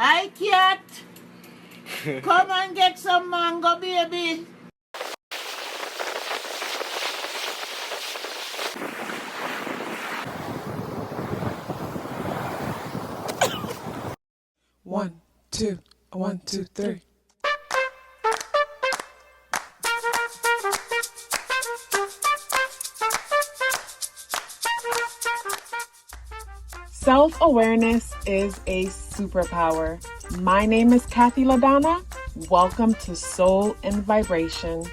Hi, cat. Come and get some mango, baby. One, two, 1, 2, 3. Self-awareness is a superpower. My name is KathyLaDonna. Welcome to Soul and Vibration.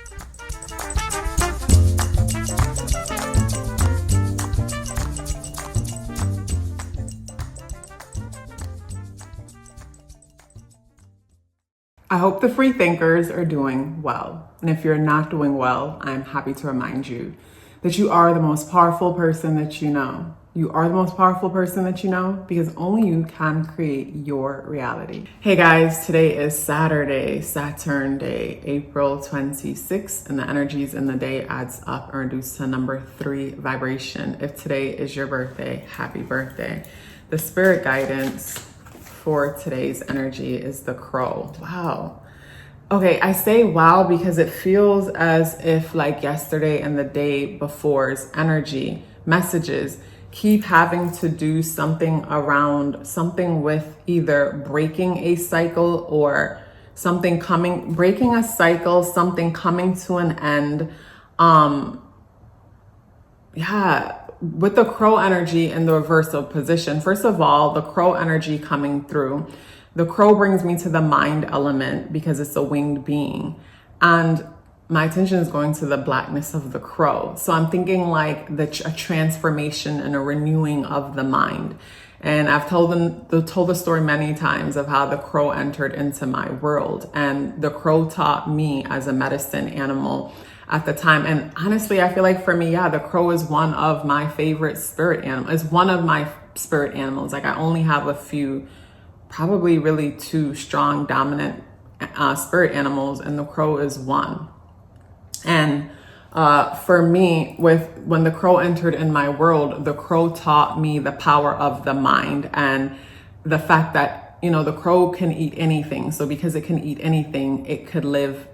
I hope the free thinkers are doing well. And if you're not doing well, I'm happy to remind you that you are the most powerful person that you know. You are the most powerful person that you know because only you can create your reality. Hey guys, today is Saturday, Saturn Day, April 26th, and the energies in the day adds up and reduced to number 3 vibration. If today is your birthday, happy birthday. The spirit guidance for today's energy is the crow. Wow. Okay, I say wow because it feels as if like yesterday and the day before's energy, messages, keep having to do something around something with either breaking a cycle or something breaking a cycle, something coming to an end. With the crow energy in the reversal position, first of all, the crow energy coming through, the crow brings me to the mind element because it's a winged being. And my attention is going to the blackness of the crow. So I'm thinking like a transformation and a renewing of the mind. And I've told the story many times of how the crow entered into my world. And the crow taught me as a medicine animal at the time. And honestly, I feel like for me, the crow is one of my favorite spirit animals. It's one of my spirit animals. Like I only have a few, probably really 2 strong, dominant spirit animals, and the crow is one. And for me, when the crow entered in my world, the crow taught me the power of the mind and the fact that, you know, the crow can eat anything. So because it can eat anything, it could live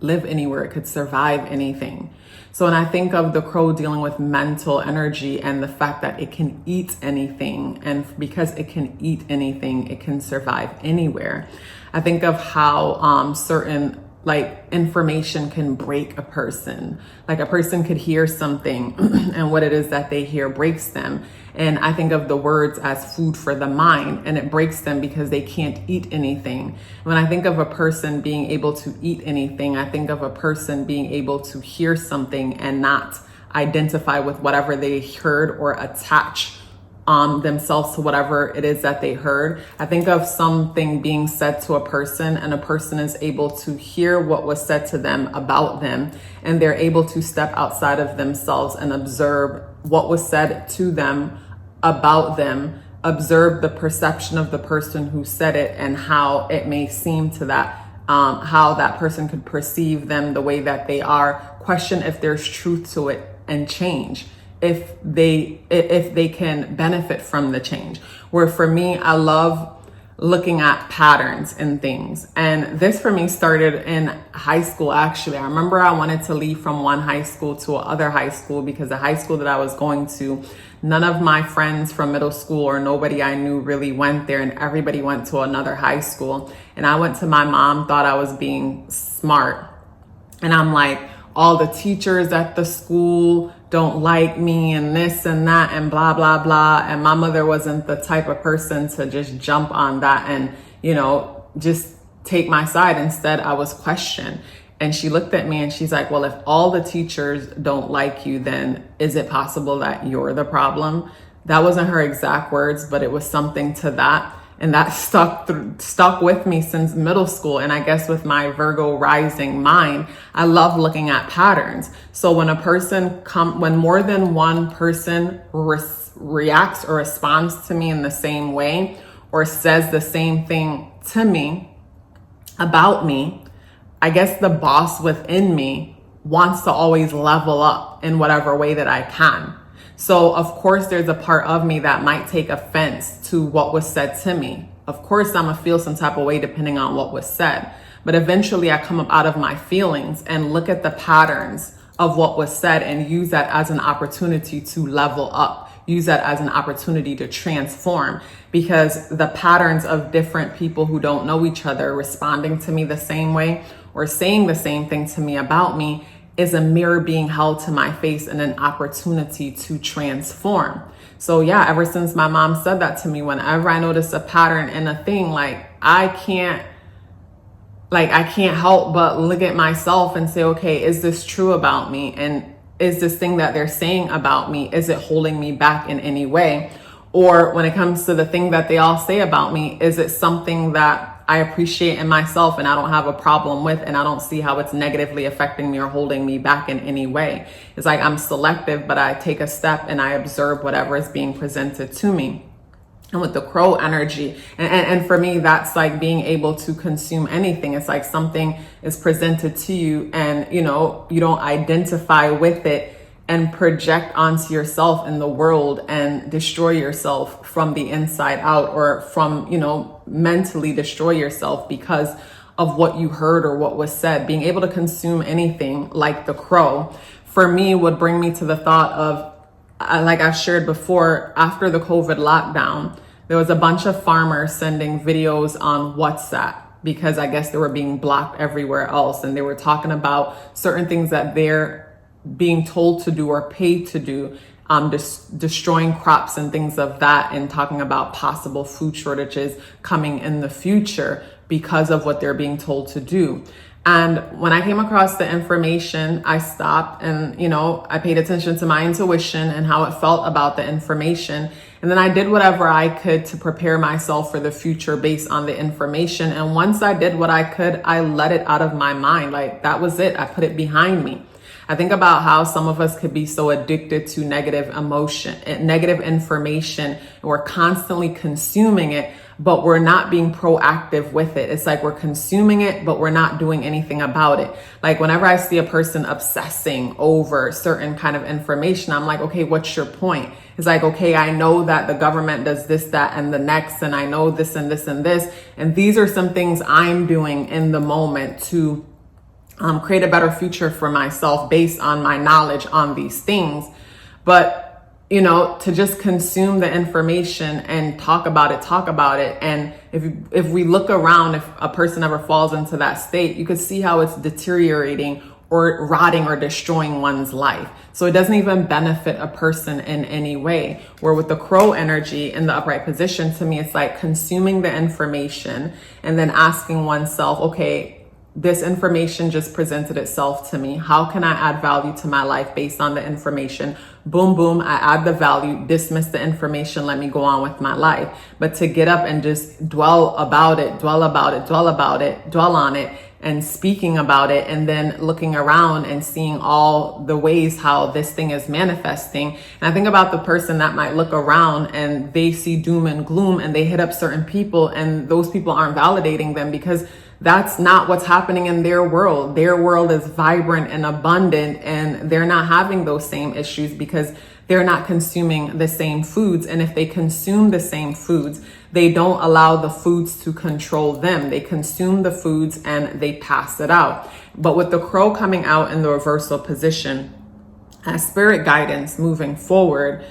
anywhere, it could survive anything. So when I think of the crow dealing with mental energy and the fact that it can eat anything, and because it can eat anything, it can survive anywhere. I think of how certain like information can break a person. Like a person could hear something and what it is that they hear breaks them. And I think of the words as food for the mind, and it breaks them because they can't eat anything. When I think of a person being able to eat anything, I think of a person being able to hear something and not identify with whatever they heard or attach themselves to whatever it is that they heard. I think of something being said to a person and a person is able to hear what was said to them about them, and they're able to step outside of themselves and observe what was said to them about them, observe the perception of the person who said it and how it may seem to that, how that person could perceive them the way that they are, question if there's truth to it, and change if they can benefit from the change. Where for me, I love looking at patterns in things. And this for me started in high school, actually. I remember I wanted to leave from one high school to another high school because the high school that I was going to, none of my friends from middle school or nobody I knew really went there, and everybody went to another high school. And I went to my mom, thought I was being smart. And I'm like, all the teachers at the school don't like me and this and that and blah, blah, blah. And my mother wasn't the type of person to just jump on that and, you know, just take my side. Instead, I was questioned. And she looked at me and she's like, well, if all the teachers don't like you, then is it possible that you're the problem? That wasn't her exact words, but it was something to that. And that stuck with me since middle school. And I guess with my Virgo rising mind, I love looking at patterns. So when when more than one person reacts or responds to me in the same way or says the same thing to me about me, I guess the boss within me wants to always level up in whatever way that I can. So of course there's a part of me that might take offense to what was said to me. of course I'm gonna feel some type of way depending on what was said. But eventually I come up out of my feelings and look at the patterns of what was said and use that as an opportunity to level up, use that as an opportunity to transform, because the patterns of different people who don't know each other responding to me the same way or saying the same thing to me about me is a mirror being held to my face and an opportunity to transform. So yeah, ever since my mom said that to me, whenever I notice a pattern in a thing, I can't help but look at myself and say, okay, is this true about me? And is this thing that they're saying about me, is it holding me back in any way? Or when it comes to the thing that they all say about me, is it something that I appreciate in myself and I don't have a problem with, and I don't see how it's negatively affecting me or holding me back in any way? It's like I'm selective, but I take a step and I observe whatever is being presented to me. And with the crow energy, and for me, that's like being able to consume anything. It's like something is presented to you and, you don't identify with it and project onto yourself in the world and destroy yourself from the inside out, or from, mentally destroy yourself because of what you heard or what was said. Being able to consume anything like the crow, for me, would bring me to the thought of, like I've shared before, after the COVID lockdown, there was a bunch of farmers sending videos on WhatsApp because I guess they were being blocked everywhere else. And they were talking about certain things that they're being told to do or paid to do, destroying crops and things of that, and talking about possible food shortages coming in the future because of what they're being told to do. And when I came across the information, I stopped and, I paid attention to my intuition and how it felt about the information. And then I did whatever I could to prepare myself for the future based on the information. And once I did what I could, I let it out of my mind. Like, that was it. I put it behind me. I think about how some of us could be so addicted to negative information. We're constantly consuming it, but we're not being proactive with it. It's like we're consuming it, but we're not doing anything about it. Like whenever I see a person obsessing over certain kind of information, I'm like, okay, what's your point? It's like, okay, I know that the government does this, that, and the next, and I know this and this and this. And these are some things I'm doing in the moment to create a better future for myself based on my knowledge on these things. But to just consume the information and talk about it. And if we look around, if a person ever falls into that state, you could see how it's deteriorating or rotting or destroying one's life. So it doesn't even benefit a person in any way. Where with the crow energy in the upright position, to me, it's like consuming the information and then asking oneself, okay, this information just presented itself to me. How can I add value to my life based on the information? Boom, boom, I add the value, dismiss the information, let me go on with my life. But to get up and just dwell on it, and speaking about it, and then looking around and seeing all the ways how this thing is manifesting. And I think about the person that might look around and they see doom and gloom and they hit up certain people, and those people aren't validating them because that's not what's happening in their world. Their world is vibrant and abundant, and they're not having those same issues because they're not consuming the same foods. And if they consume the same foods, they don't allow the foods to control them. They consume the foods and they pass it out. But with the crow coming out in the reversal position as spirit guidance moving forward,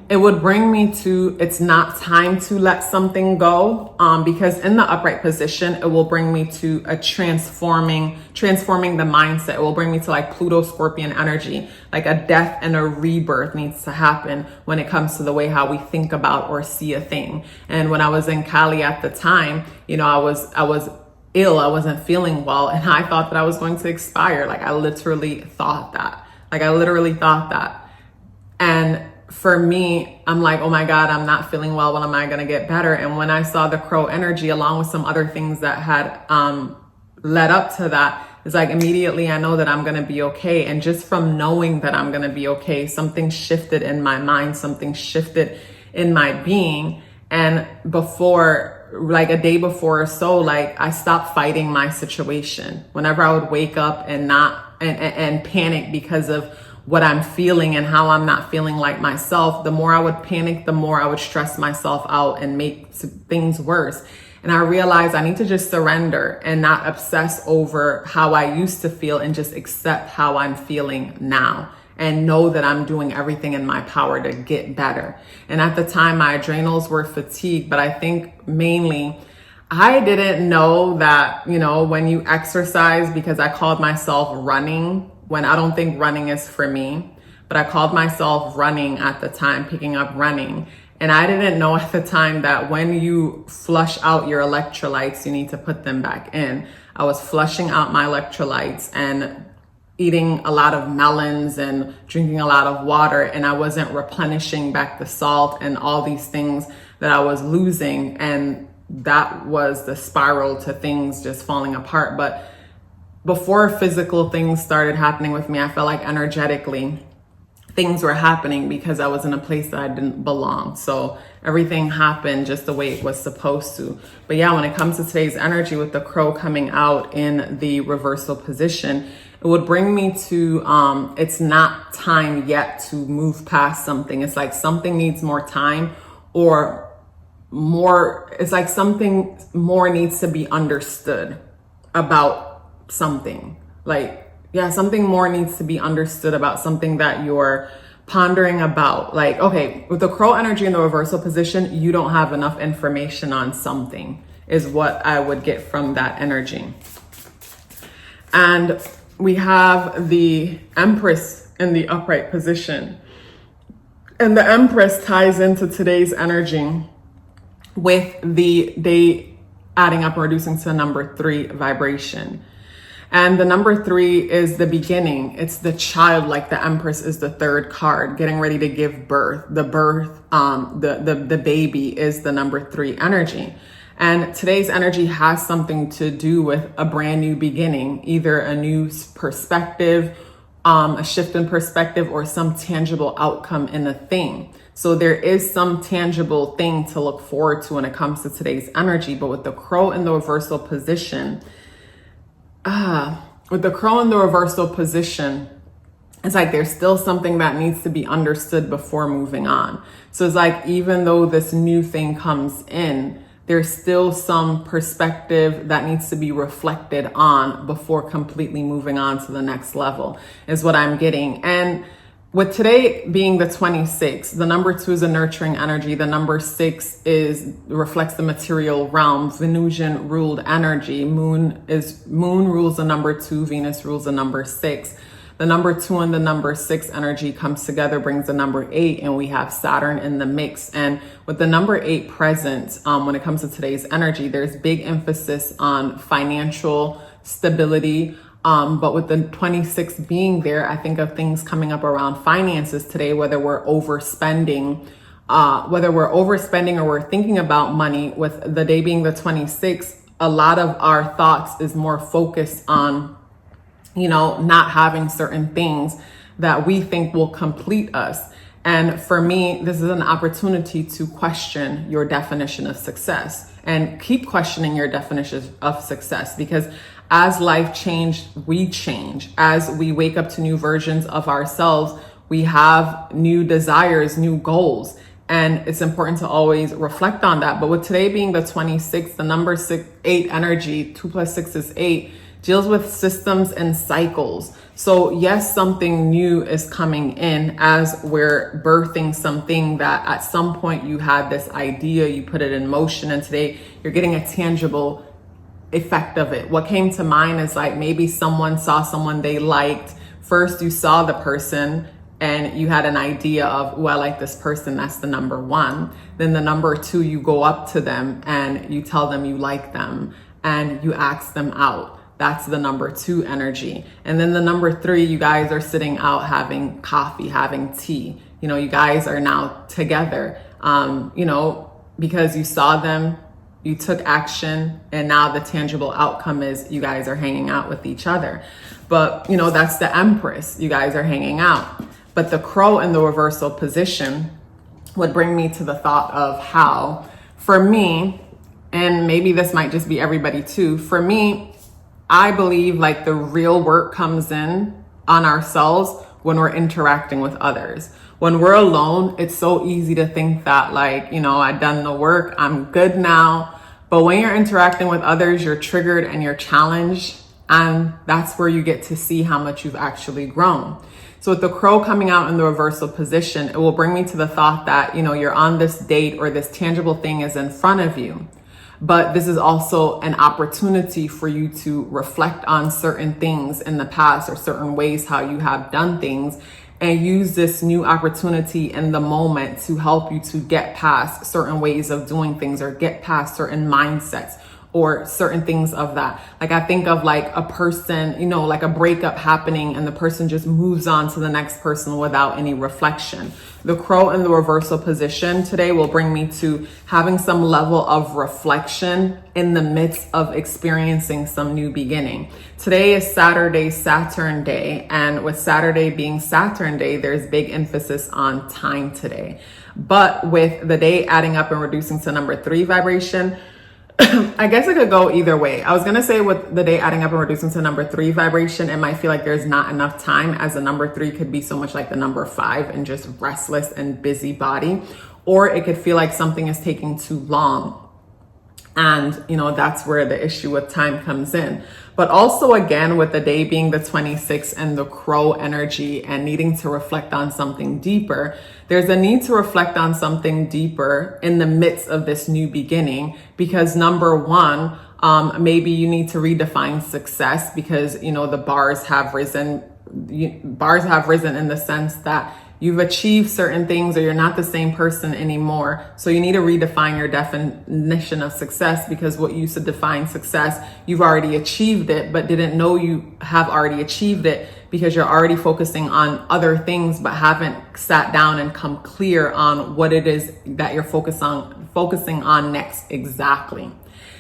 it would bring me to, it's not time to let something go, because in the upright position, it will bring me to a transforming the mindset. It will bring me to like Pluto Scorpion energy, like a death and a rebirth needs to happen when it comes to the way how we think about or see a thing. And when I was in Cali at the time, I was ill. I wasn't feeling well, and I thought that I was going to expire. Like I literally thought that. And for me, I'm like, oh my God, I'm not feeling well. When am I going to get better? And when I saw the crow energy along with some other things that had led up to that, it's like immediately I know that I'm going to be okay. And just from knowing that I'm going to be okay, something shifted in my mind, something shifted in my being. And before, like a day before or so, like I stopped fighting my situation. Whenever I would wake up and and panic because of what I'm feeling and how I'm not feeling like myself, the more I would panic, the more I would stress myself out and make things worse. And I realized I need to just surrender and not obsess over how I used to feel and just accept how I'm feeling now and know that I'm doing everything in my power to get better. And at the time, my adrenals were fatigued, but I think mainly I didn't know that, when you exercise, because I called myself running when I don't think running is for me, but I called myself running at the time, picking up running. And I didn't know at the time that when you flush out your electrolytes, you need to put them back in. I was flushing out my electrolytes and eating a lot of melons and drinking a lot of water, and I wasn't replenishing back the salt and all these things that I was losing. And that was the spiral to things just falling apart. But before physical things started happening with me, I felt like energetically things were happening because I was in a place that I didn't belong. So everything happened just the way it was supposed to. But yeah, when it comes to today's energy with the crow coming out in the reversal position, it would bring me to, it's not time yet to move past something. It's like something needs more time, or more, it's like something more needs to be understood about something. Like, yeah, something more needs to be understood about something that you're pondering about. Like, okay, with the crow energy in the reversal position, you don't have enough information on something, is what I would get from that energy. And we have the Empress in the upright position. And the Empress ties into today's energy with the day adding up and reducing to number 3 vibration. And the number 3 is the beginning. It's the child, like the Empress is the 3rd card, getting ready to give birth. The baby is the number 3 energy. And today's energy has something to do with a brand new beginning, either a new perspective, a shift in perspective, or some tangible outcome in a thing. So there is some tangible thing to look forward to when it comes to today's energy. But with the crow in the reversal position, it's like there's still something that needs to be understood before moving on. So it's like, even though this new thing comes in, there's still some perspective that needs to be reflected on before completely moving on to the next level, is what I'm getting. And with today being the 26th, the number 2 is a nurturing energy. The number 6 reflects the material realm, Venusian ruled energy. Moon rules the number 2, Venus rules the number 6. The number 2 and the number 6 energy comes together, brings the number 8, and we have Saturn in the mix. And with the number 8 present, when it comes to today's energy, there's big emphasis on financial stability. But with the 26 being there, I think of things coming up around finances today, whether we're overspending or we're thinking about money. With the day being the 26th, a lot of our thoughts is more focused on, not having certain things that we think will complete us. And for me, this is an opportunity to question your definition of success, and keep questioning your definition of success, because as life changed, we change. As we wake up to new versions of ourselves, we have new desires, new goals. And it's important to always reflect on that. But with today being the 26th, the number 8 energy, 2 plus 6 is 8, deals with systems and cycles. So yes, something new is coming in as we're birthing something that at some point you had this idea, you put it in motion, and today you're getting a tangible effect of it. What came to mind is like, maybe someone saw someone they liked. First, you saw the person and you had an idea of, I like this person, that's the number 1. Then the number 2, you go up to them and you tell them you like them and you ask them out. That's the number 2 energy. And then the number 3, you guys are sitting out having coffee, having tea. You guys are now together, because you saw them, you took action, and now the tangible outcome is you guys are hanging out with each other. But, that's the Empress. You guys are hanging out. But the crow in the reversal position would bring me to the thought of how, for me, and maybe this might just be everybody too, for me, I believe like the real work comes in on ourselves when we're interacting with others. When we're alone, it's so easy to think that like, I've done the work, I'm good now. But when you're interacting with others, you're triggered and you're challenged. And that's where you get to see how much you've actually grown. So with the crow coming out in the reversal position, it will bring me to the thought that, you're on this date or this tangible thing is in front of you. But this is also an opportunity for you to reflect on certain things in the past or certain ways how you have done things, and use this new opportunity in the moment to help you to get past certain ways of doing things or get past certain mindsets or certain things of that. Like I think of like a person, like a breakup happening and the person just moves on to the next person without any reflection. The crow in the reversal position today will bring me to having some level of reflection in the midst of experiencing some new beginning. Today is Saturday, Saturn Day. And with Saturday being Saturn Day, there's big emphasis on time today. But with the day adding up and reducing to number 3 vibration, I guess it could go either way. I was going to say with the day adding up and reducing to number 3 vibration, it might feel like there's not enough time, as the number 3 could be so much like the number 5 and just restless and busybody. Or it could feel like something is taking too long. And, that's where the issue with time comes in. But also, again, with the day being the 26th and the crow energy and needing to reflect on something deeper, there's a need to reflect on something deeper in the midst of this new beginning. Because number one, maybe you need to redefine success because, the bars have risen. Bars have risen in the sense that you've achieved certain things or you're not the same person anymore. So you need to redefine your definition of success, because what you used to define success, you've already achieved it, but didn't know you have already achieved it because you're already focusing on other things, but haven't sat down and come clear on what it is that you're focusing on next exactly.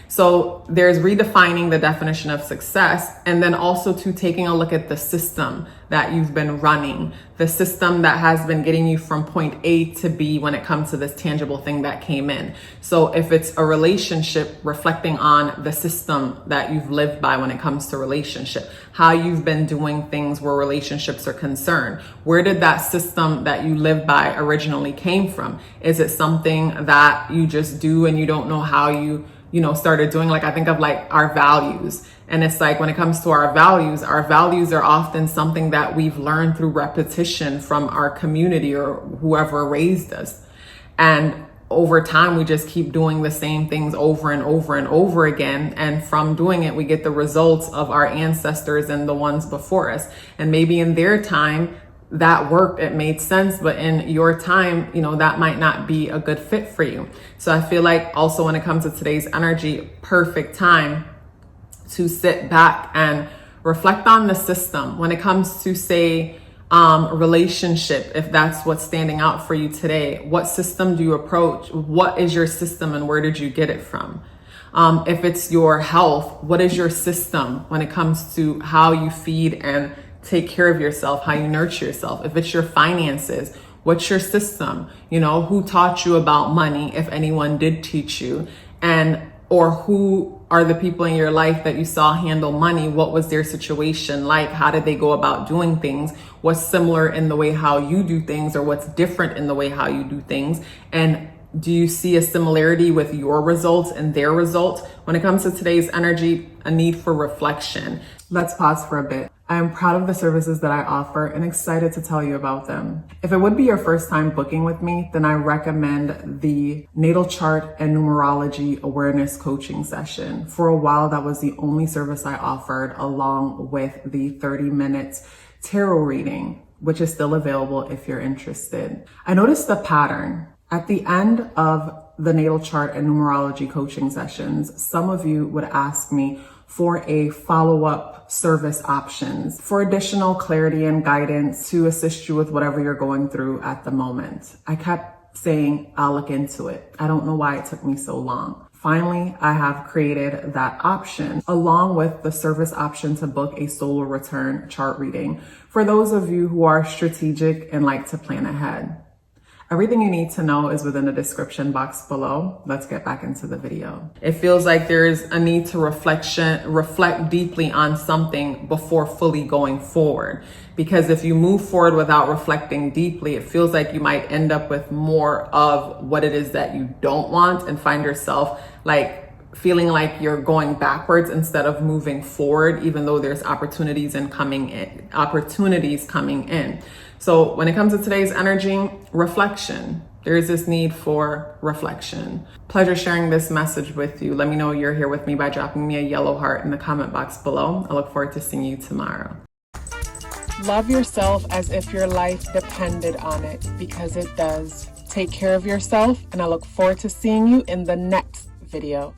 So there's redefining the definition of success, and then also to taking a look at the system that you've been running, the system that has been getting you from point A to B when it comes to this tangible thing that came in. So if it's a relationship, reflecting on the system that you've lived by when it comes to relationship, how you've been doing things where relationships are concerned. Where did that system that you lived by originally came from? Is it something that you just do and you don't know how you started doing? Like I think of like our values, and it's like when it comes to our values are often something that we've learned through repetition from our community or whoever raised us. And over time, we just keep doing the same things over and over and over again. And from doing it, we get the results of our ancestors and the ones before us. And maybe in their time, that worked, it made sense, but in your time, that might not be a good fit for you. So I feel like also when it comes to today's energy, perfect time to sit back and reflect on the system. When it comes to, say, relationship, if that's what's standing out for you today, what system do you approach? What is your system and where did you get it from? If it's your health, what is your system when it comes to how you feed and take care of yourself, how you nurture yourself? If it's your finances, what's your system? Who taught you about money, if anyone did teach you, or who are the people in your life that you saw handle money? What was their situation like? How did they go about doing things? What's similar in the way how you do things, or what's different in the way how you do things? And do you see a similarity with your results and their results? When it comes to today's energy, a need for reflection. Let's pause for a bit. I am proud of the services that I offer and excited to tell you about them. If it would be your first time booking with me, then I recommend the natal chart and numerology awareness coaching session. For a while, that was the only service I offered, along with the 30 minutes tarot reading, which is still available if you're interested. I noticed a pattern. At the end of the natal chart and numerology coaching sessions, some of you would ask me for a follow-up service options for additional clarity and guidance to assist you with whatever you're going through at the moment. I kept saying, I'll look into it. I don't know why it took me so long. Finally, I have created that option along with the service option to book a solar return chart reading for those of you who are strategic and like to plan ahead. Everything you need to know is within the description box below. Let's get back into the video. It feels like there's a need to reflect deeply on something before fully going forward. Because if you move forward without reflecting deeply, it feels like you might end up with more of what it is that you don't want and find yourself like feeling like you're going backwards instead of moving forward, even though there's opportunities coming in. So when it comes to today's energy, reflection. There is this need for reflection. Pleasure sharing this message with you. Let me know you're here with me by dropping me a yellow heart in the comment box below. I look forward to seeing you tomorrow. Love yourself as if your life depended on it, because it does. Take care of yourself, and I look forward to seeing you in the next video.